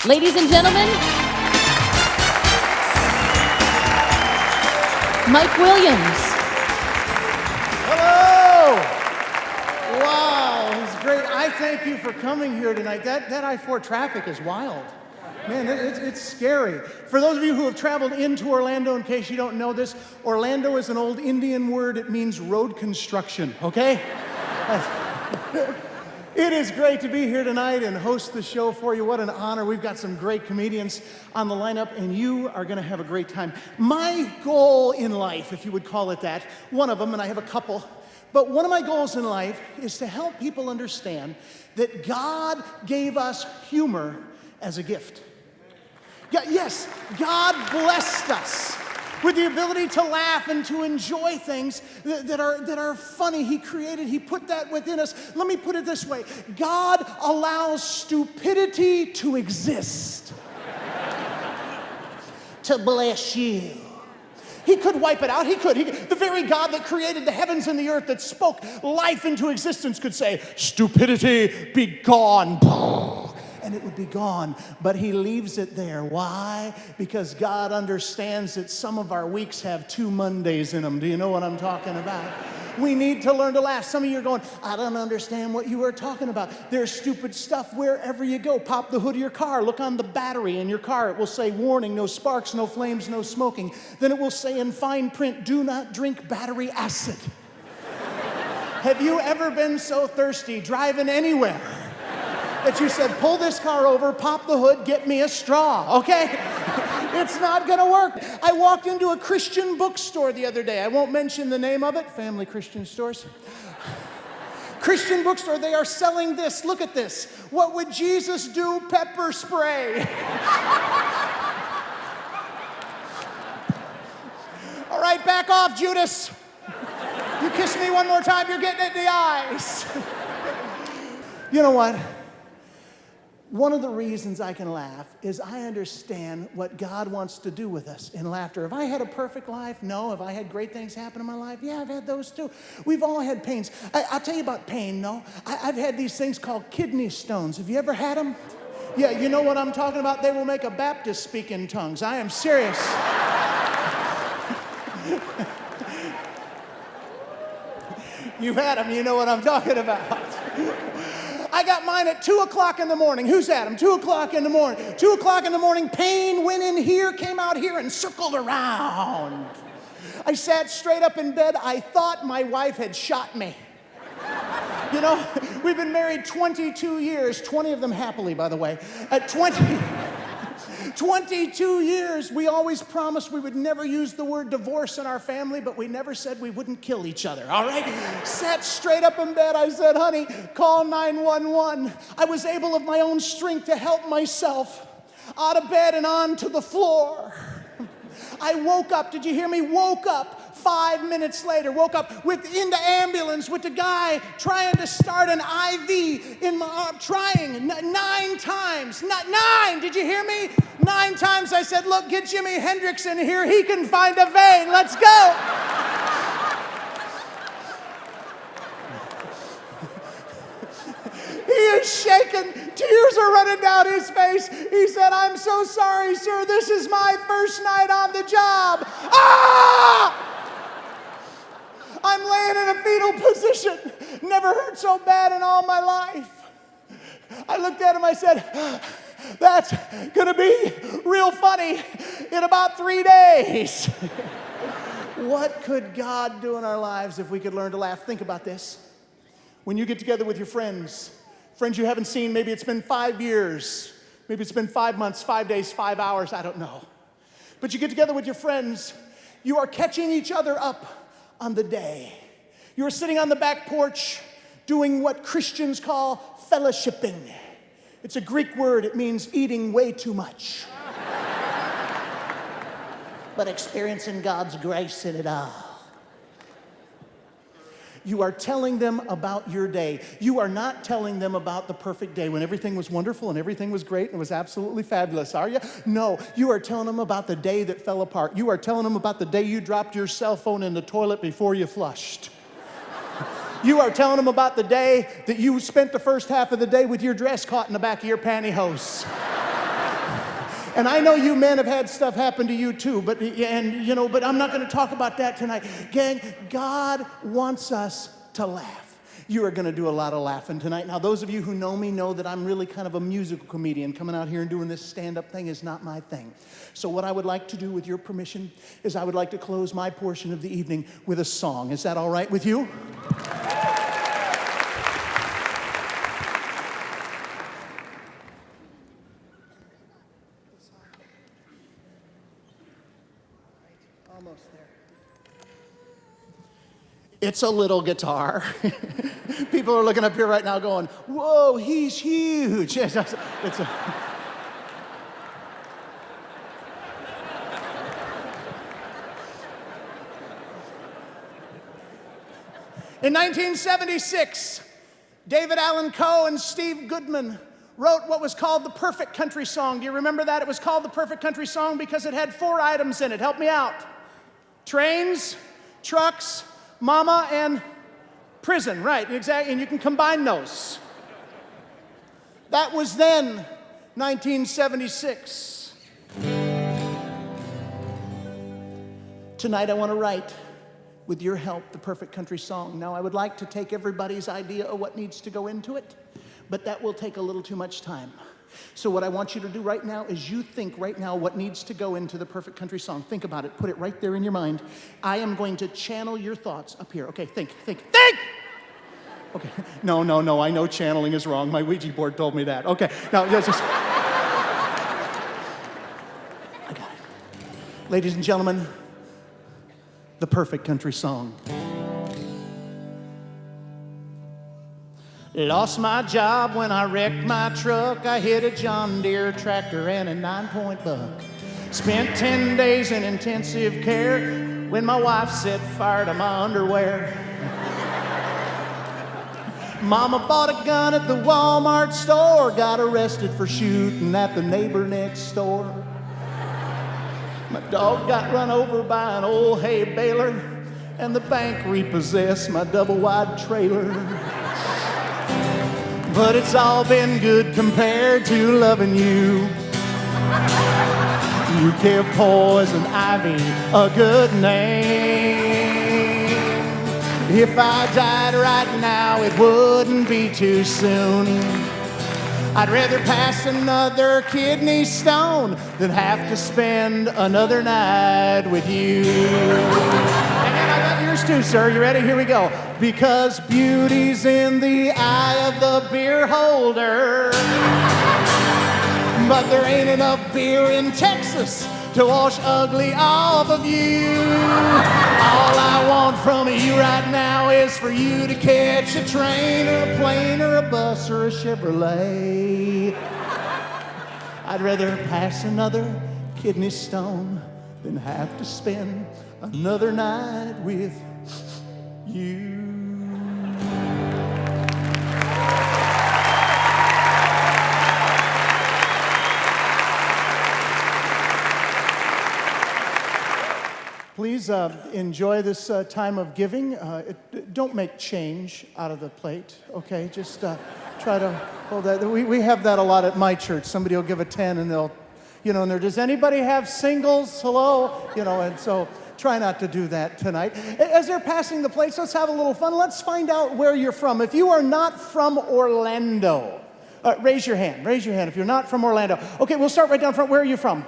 Ladies and gentlemen, Mike Williams. Hello! Wow, it's great. I thank you for coming here tonight. That I-4 traffic is wild. Man, it's scary. For those of you who have traveled into Orlando, in case you don't know this, Orlando is an old Indian word. It means road construction, okay? It is great to be here tonight and host the show for you. What an honor. We've got some great comedians on the lineup, and you are going to have a great time. My goal in life, if you would call it that, one of them, and I have a couple, but one of my goals in life is to help people understand that God gave us humor as a gift. Yes, God blessed us with the ability to laugh and to enjoy things that are funny. He put that within us. Let me put it this way. God allows stupidity to exist to bless you. He could wipe it out. He could. The very God that created the heavens and the earth, that spoke life into existence, could say, "Stupidity, be gone." And it would be gone, but he leaves it there. Why? Because God understands that some of our weeks have 2 Mondays in them. Do you know what I'm talking about? We need to learn to laugh. Some of you are going, "I don't understand what you were talking about." There's stupid stuff wherever you go. Pop the hood of your car. Look on the battery in your car. It will say, "Warning, no sparks, no flames, no smoking." Then it will say in fine print, "Do not drink battery acid." Have you ever been so thirsty driving anywhere that you said, "Pull this car over, pop the hood, get me a straw," okay? It's not gonna work. I walked into a Christian bookstore the other day. I won't mention the name of it, Family Christian Stores. Christian bookstore, they are selling this. Look at this. What would Jesus do? Pepper spray. All right, back off, Judas. You kiss me one more time, you're getting it in the eyes. You know what? One of the reasons I can laugh is I understand what God wants to do with us in laughter. Have I had a perfect life? No. Have I had great things happen in my life? Yeah, I've had those too. We've all had pains. I'll tell you about pain, no? I've had these things called kidney stones. Have you ever had them? Yeah, you know what I'm talking about? They will make a Baptist speak in tongues. I am serious. You've had them, you know what I'm talking about. I got mine at 2 o'clock in the morning. Who's had them? 2 o'clock in the morning. 2 o'clock in the morning, pain went in here, came out here, and circled around. I sat straight up in bed. I thought my wife had shot me. You know, we've been married 22 years, 20 of them happily, by the way. At 22 years, we always promised we would never use the word divorce in our family, but we never said we wouldn't kill each other, all right? Sat straight up in bed. I said, "Honey, call 911. I was able of my own strength to help myself out of bed and onto the floor. I woke up. Did you hear me? Woke up. 5 minutes later, woke up in the ambulance with the guy trying to start an IV in my arm, trying 9 times. Not 9, did you hear me? 9 times I said, "Look, get Jimi Hendrix in here. He can find a vein. Let's go." He is shaking. Tears are running down his face. He said, "I'm so sorry, sir. This is my first night on the job." Ah! I'm laying in a fetal position. Never hurt so bad in all my life. I looked at him, I said, "That's gonna be real funny in about 3 days." What could God do in our lives if we could learn to laugh? Think about this. When you get together with your friends you haven't seen, maybe it's been 5 years, maybe it's been 5 months, 5 days, 5 hours, I don't know. But you get together with your friends, you are catching each other up on the day. You are sitting on the back porch doing what Christians call fellowshipping. It's a Greek word. It means eating way too much, but experiencing God's grace in it all. You are telling them about your day. You are not telling them about the perfect day when everything was wonderful and everything was great and it was absolutely fabulous, are you? No, you are telling them about the day that fell apart. You are telling them about the day you dropped your cell phone in the toilet before you flushed. You are telling them about the day that you spent the first half of the day with your dress caught in the back of your pantyhose. And I know you men have had stuff happen to you too, but I'm not going to talk about that tonight. Gang, God wants us to laugh. You are going to do a lot of laughing tonight. Now, those of you who know me know that I'm really kind of a musical comedian. Coming out here and doing this stand-up thing is not my thing. So what I would like to do, with your permission, is I would like to close my portion of the evening with a song. Is that all right with you? Almost there. It's a little guitar. People are looking up here right now going, whoa, he's huge. In 1976, David Allan Coe and Steve Goodman wrote what was called the Perfect Country Song. Do you remember that? It was called the Perfect Country Song because it had 4 items in it. Help me out. Trains, trucks, mama, and prison. Right, exactly, and you can combine those. That was then, 1976. Tonight I want to write, with your help, the Perfect Country Song. Now I would like to take everybody's idea of what needs to go into it, but that will take a little too much time. So what I want you to do right now is you think right now what needs to go into the Perfect Country Song. Think about it. Put it right there in your mind. I am going to channel your thoughts up here. Okay, think. Okay, no. I know channeling is wrong. My Ouija board told me that. Okay, now let's just... I got it. Ladies and gentlemen, the Perfect Country Song. Lost my job when I wrecked my truck. I hit a John Deere tractor and a 9-point buck. Spent 10 days in intensive care when my wife set fire to my underwear. Mama bought a gun at the Walmart store. Got arrested for shooting at the neighbor next door. My dog got run over by an old hay baler, and the bank repossessed my double-wide trailer. But it's all been good compared to loving you. You give poison ivy a good name. If I died right now, it wouldn't be too soon. I'd rather pass another kidney stone than have to spend another night with you. And I got yours too, sir. You ready? Here we go. Because beauty's in the eye of the beer holder. But there ain't enough beer in Texas to wash ugly off of you. All I want from you right now is for you to catch a train or a plane or a bus or a Chevrolet. I'd rather pass another kidney stone than have to spend another night with you. Please enjoy this time of giving. Don't make change out of the plate, okay? Just try to hold that. We have that a lot at my church. Somebody will give a 10 and they'll, and they're, does anybody have singles? Hello? And so try not to do that tonight. As they're passing the plates, let's have a little fun. Let's find out where you're from. If you are not from Orlando, raise your hand. Raise your hand if you're not from Orlando. Okay, we'll start right down front. Where are you from?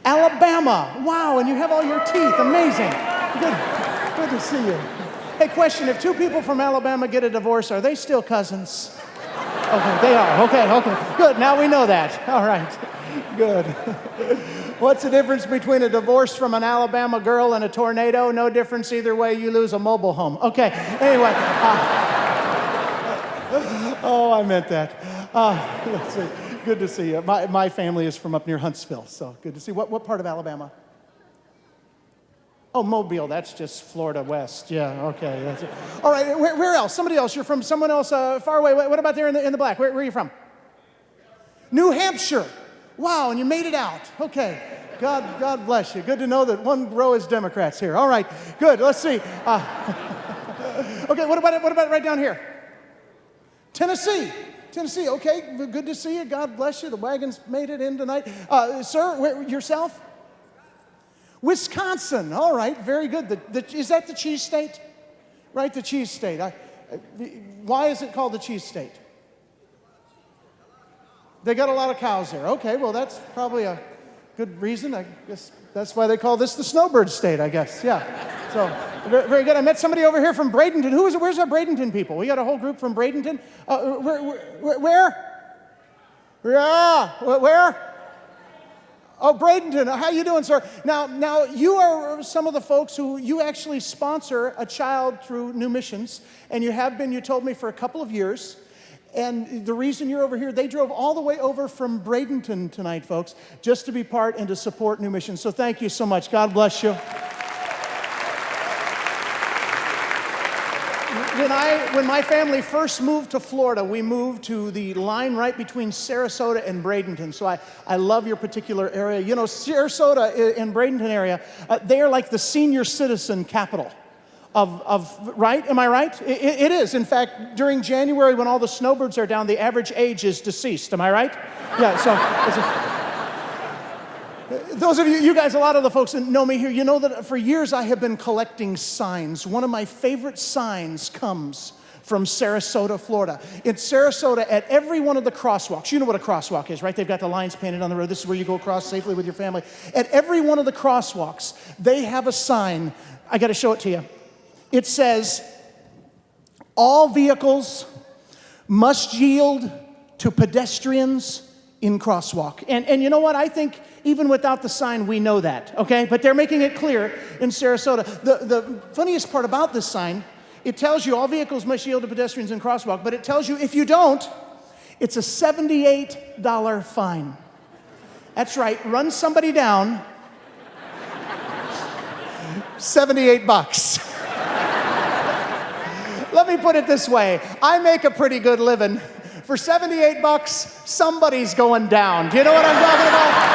Alabama. Wow, and you have all your teeth. Amazing. Good to see you. Hey, question, if 2 people from Alabama get a divorce, are they still cousins? Okay, they are. Okay. Good, now we know that. All right, good. What's the difference between a divorce from an Alabama girl and a tornado? No difference either way, you lose a mobile home. Okay, anyway. Oh, I meant that. Let's see. Good to see you. My family is from up near Huntsville, so good to see you. What part of Alabama? Oh, Mobile, that's just Florida West. Yeah, okay. That's it. All right, where else? Somebody else. You're from someone else far away. What about there in the black? Where are you from? New Hampshire. Wow, and you made it out. Okay. God bless you. Good to know that one row is Democrats here. All right, good. Let's see. Okay, what about right down here? Tennessee. Tennessee, okay, good to see you. God bless you. The wagon's made it in tonight. Sir, yourself? Wisconsin, all right, very good. Is that the cheese state? Right, the cheese state. Why is it called the cheese state? They got a lot of cows there. Okay, well, that's probably a good reason. I guess that's why they call this the snowbird state, I guess. Yeah. So, very good. I met somebody over here from Bradenton. Where's our Bradenton people? We got a whole group from Bradenton. Where? Yeah, where? Oh, Bradenton. How you doing, sir? Now, you are some of the folks who you actually sponsor a child through New Missions, and you have been, you told me, for a couple of years. And the reason you're over here, they drove all the way over from Bradenton tonight, folks, just to be part and to support New Missions. So thank you so much. God bless you. When my family first moved to Florida, we moved to the line right between Sarasota and Bradenton. So I love your particular area. You know, Sarasota and Bradenton area, they are like the senior citizen capital of right? Am I right? It is. In fact, during January when all the snowbirds are down, the average age is deceased. Am I right? Yeah, so those of you guys, a lot of the folks that know me here, you know that for years I have been collecting signs. One of my favorite signs comes from Sarasota, Florida. In Sarasota, at every one of the crosswalks, you know what a crosswalk is, right? They've got the lines painted on the road. This is where you go across safely with your family. At every one of the crosswalks, they have a sign. I got to show it to you. It says, all vehicles must yield to pedestrians in crosswalk. And you know what? I think even without the sign, we know that, okay? But they're making it clear in Sarasota. The funniest part about this sign, it tells you all vehicles must yield to pedestrians in crosswalk, but it tells you if you don't, it's a $78 fine. That's right, run somebody down, 78 bucks. Let me put it this way, I make a pretty good living. For 78 bucks, somebody's going down. Do you know what I'm talking about?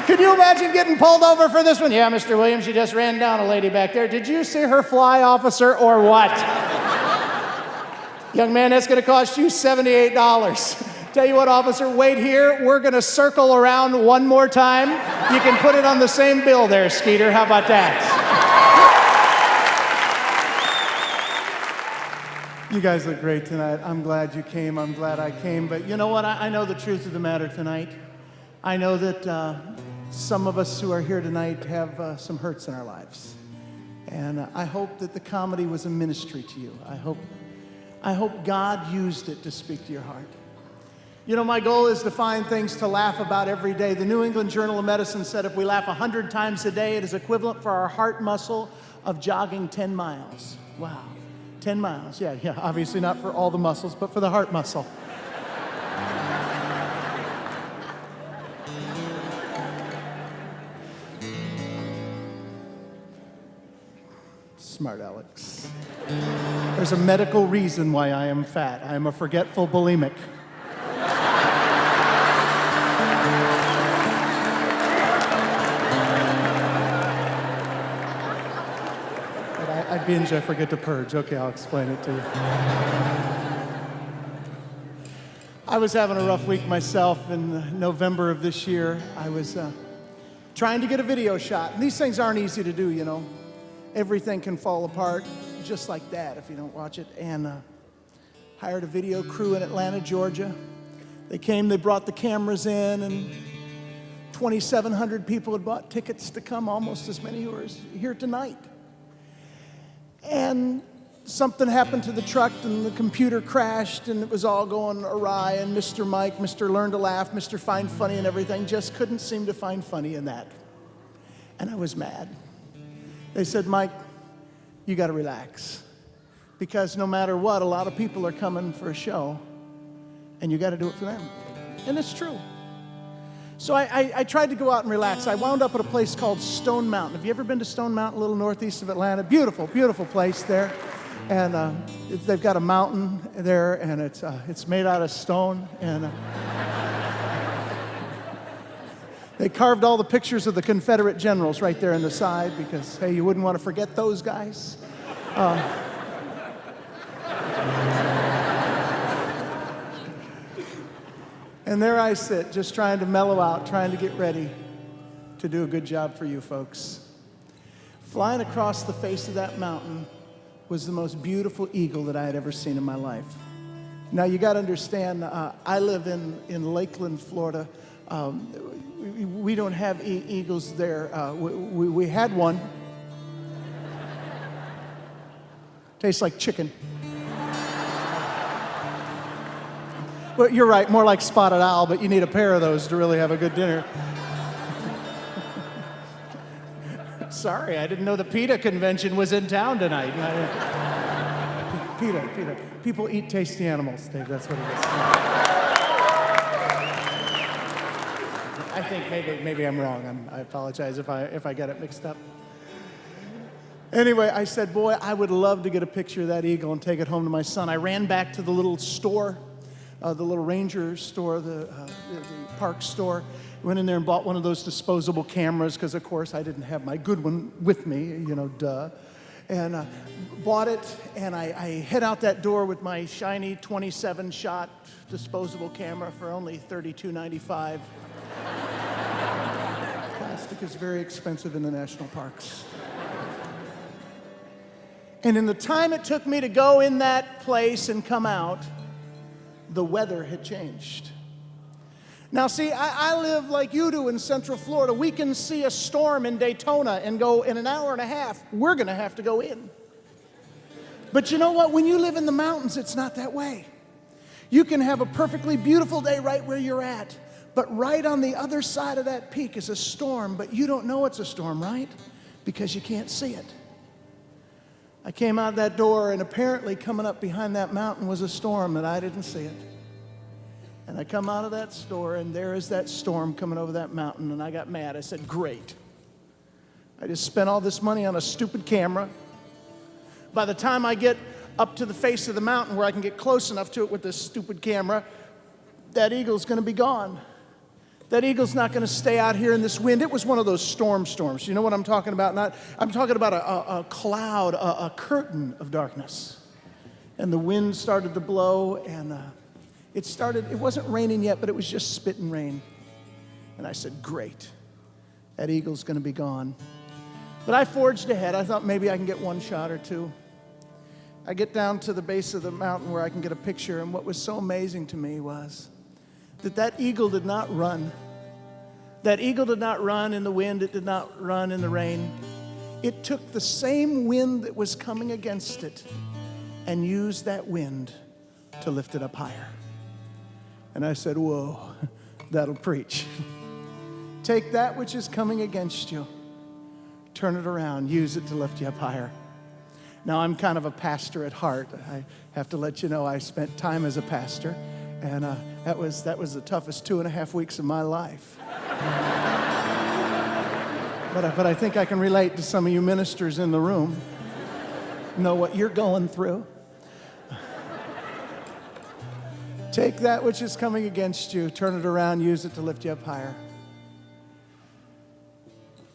Can you imagine getting pulled over for this one? Yeah, Mr. Williams, you just ran down a lady back there. Did you see her fly, officer, or what? Young man, that's going to cost you $78. Tell you what, officer, wait here. We're going to circle around one more time. You can put it on the same bill there, Skeeter. How about that? You guys look great tonight. I'm glad you came. I'm glad I came. But you know what? I know the truth of the matter tonight. I know that some of us who are here tonight have some hurts in our lives. And I hope that the comedy was a ministry to you. I hope God used it to speak to your heart. You know, my goal is to find things to laugh about every day. The New England Journal of Medicine said if we laugh 100 times a day, it is equivalent for our heart muscle of jogging 10 miles. Wow. 10 miles, yeah, obviously not for all the muscles, but for the heart muscle. Smart Alex. There's a medical reason why I am fat. I am a forgetful bulimic. I binge, I forget to purge. Okay, I'll explain it to you. I was having a rough week myself in November of this year. I was trying to get a video shot. And these things aren't easy to do, you know. Everything can fall apart just like that if you don't watch it. And hired a video crew in Atlanta, Georgia. They came, they brought the cameras in, and 2,700 people had bought tickets to come, almost as many who are here tonight. And something happened to the truck, and the computer crashed, and it was all going awry, and Mr. Mike, Mr. Learn to Laugh, Mr. Find Funny and everything just couldn't seem to find funny in that. And I was mad. They said, Mike, you got to relax. Because no matter what, a lot of people are coming for a show, and you got to do it for them. And it's true. So I tried to go out and relax. I wound up at a place called Stone Mountain. Have you ever been to Stone Mountain, a little northeast of Atlanta? Beautiful, beautiful place there. And they've got a mountain there, and it's made out of stone. And they carved all the pictures of the Confederate generals right there on the side because, hey, you wouldn't want to forget those guys. And there I sit, just trying to mellow out, trying to get ready to do a good job for you folks. Flying across the face of that mountain was the most beautiful eagle that I had ever seen in my life. Now, you got to understand, I live in Lakeland, Florida. We don't have eagles there. We had one. Tastes like chicken. Well, you're right, more like spotted owl, but you need a pair of those to really have a good dinner. Sorry, I didn't know the PETA convention was in town tonight. PETA. People eat tasty animals, Dave, that's what it is. I think maybe I'm wrong. I apologize if I got it mixed up. Anyway, I said, boy, I would love to get a picture of that eagle and take it home to my son. I ran back to the little store, the little ranger store, the park store. Went in there and bought one of those disposable cameras because, of course, I didn't have my good one with me, duh. And bought it, and I head out that door with my shiny 27-shot disposable camera for only $32.95. Plastic is very expensive in the national parks. And in the time it took me to go in that place and come out, the weather had changed. Now, see, I live like you do in Central Florida. We can see a storm in Daytona and go, in an hour and a half, we're going to have to go in. But you know what? When you live in the mountains, it's not that way. You can have a perfectly beautiful day right where you're at, but right on the other side of that peak is a storm, but you don't know it's a storm, right? Because you can't see it. I came out that door, and apparently coming up behind that mountain was a storm, and I didn't see it. And I come out of that store, and there is that storm coming over that mountain, and I got mad. I said, great. I just spent all this money on a stupid camera. By the time I get up to the face of the mountain where I can get close enough to it with this stupid camera, that eagle's going to be gone. That eagle's not going to stay out here in this wind. It was one of those storms. You know what I'm talking about? I'm talking about a cloud, a curtain of darkness. And the wind started to blow, and it wasn't raining yet, but it was just spitting rain. And I said, great. That eagle's going to be gone. But I forged ahead. I thought maybe I can get one shot or two. I get down to the base of the mountain where I can get a picture, and what was so amazing to me was that eagle did not run. That eagle did not run in the wind. It did not run in the rain. It took the same wind that was coming against it and used that wind to lift it up higher. And I said, whoa, that'll preach. Take that which is coming against you, turn it around, use it to lift you up higher. Now, I'm kind of a pastor at heart. I have to let you know I spent time as a pastor. And that was the toughest 2.5 weeks of my life. But I think I can relate to some of you ministers in the room. Know what you're going through. Take that which is coming against you, turn it around, use it to lift you up higher.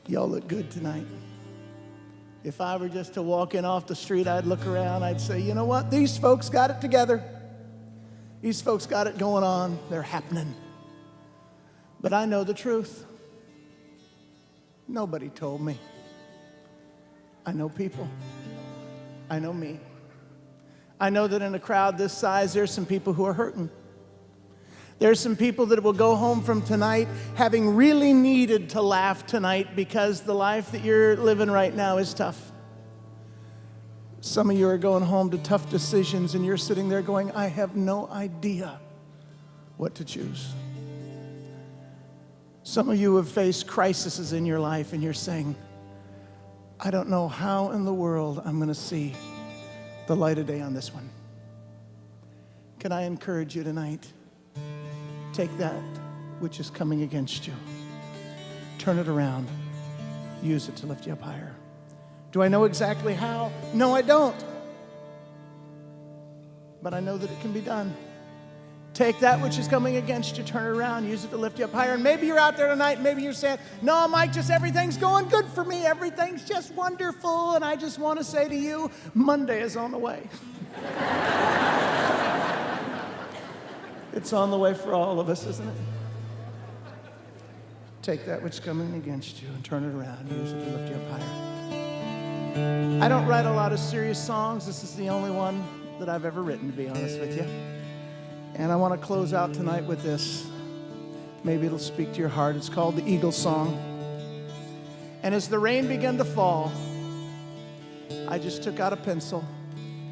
Y'all look good tonight. If I were just to walk in off the street, I'd look around, I'd say, you know what? These folks got it together. These folks got it going on. They're happening. But I know the truth. Nobody told me. I know people. I know me. I know that in a crowd this size, there's some people who are hurting. There's some people that will go home from tonight having really needed to laugh tonight because the life that you're living right now is tough. Some of you are going home to tough decisions, and you're sitting there going, I have no idea what to choose. Some of you have faced crises in your life, and you're saying, I don't know how in the world I'm going to see the light of day on this one. Can I encourage you tonight? Take that which is coming against you. Turn it around. Use it to lift you up higher. Do I know exactly how? No, I don't. But I know that it can be done. Take that which is coming against you, turn it around, use it to lift you up higher. And maybe you're out there tonight, and maybe you're saying, no, Mike, just everything's going good for me. Everything's just wonderful. And I just want to say to you, Monday is on the way. It's on the way for all of us, isn't it? Take that which is coming against you and turn it around. Use it to lift you up higher. I don't write a lot of serious songs. This is the only one that I've ever written, to be honest with you. And I want to close out tonight with this. Maybe it'll speak to your heart. It's called the Eagle Song. And as the rain began to fall, I just took out a pencil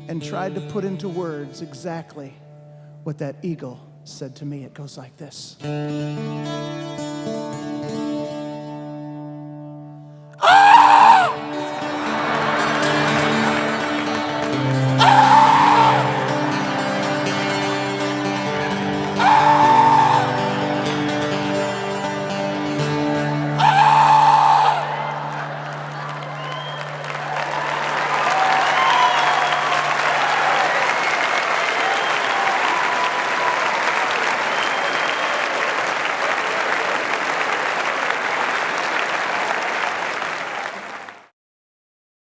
and tried to put into words exactly what that eagle said to me. It goes like this.